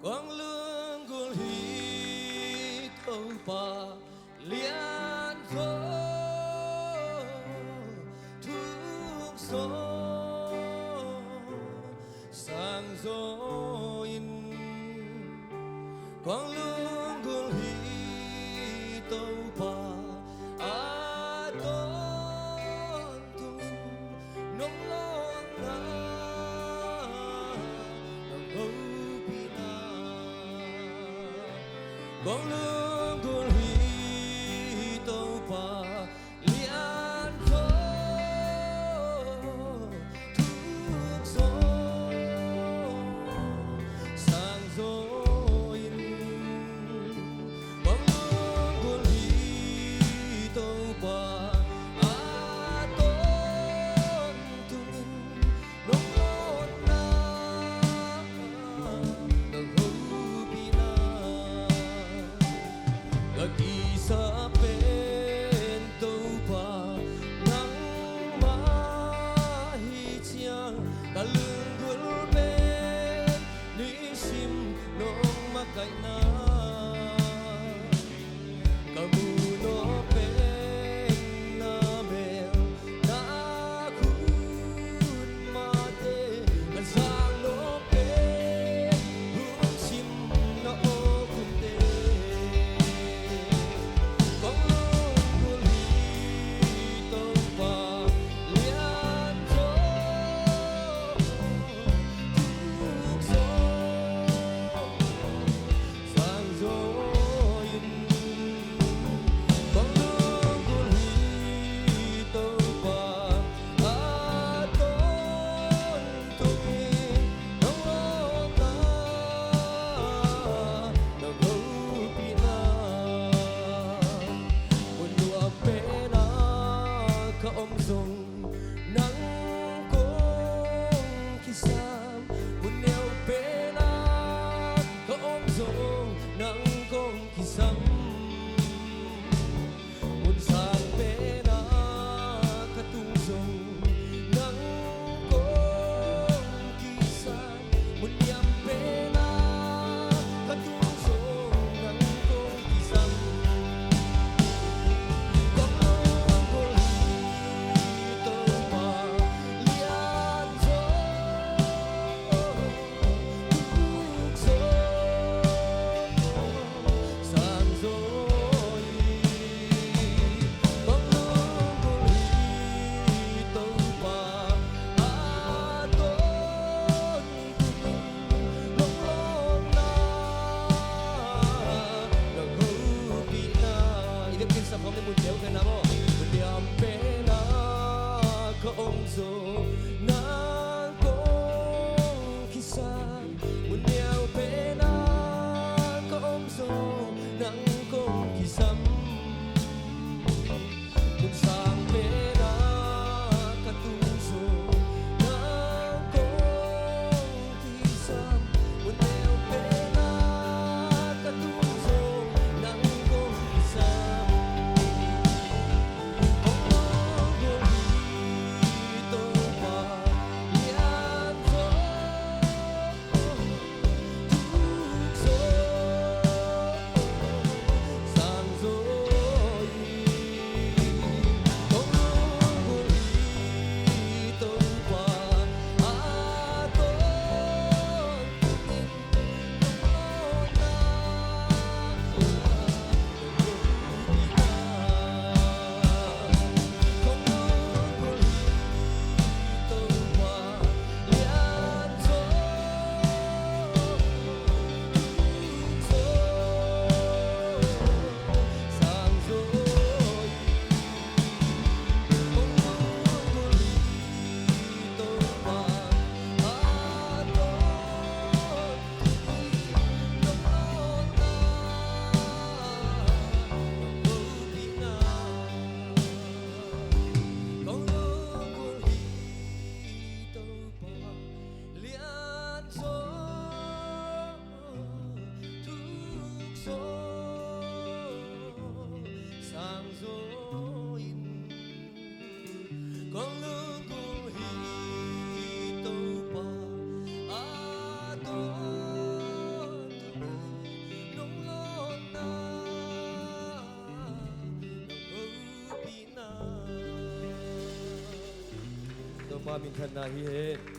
quang lương gul hi câu pa lian phố thuốc gió sang gió in quang lương gul hi câu pa a tôn tung nông loan na quang lương gul hi tâu pa lian phố thuốc gió sang gió in quang lương gul hi tâu pa a tôn tung nông lon na sa pen tâu pa nắng mahi chiang ta lương gul pen ni sim nong makai na kamu no pen na mel na kun mate kan sang no pen hun sim na o kun te dùng nắng cũng khi xa một nẻo bên át có ôm dùng nắng cũng khi xa một sáng bên át cả tung dùng nắng cũng khi xa một nẻo bên át cả tung dùng nắng cũng khi xa aming kanahiin.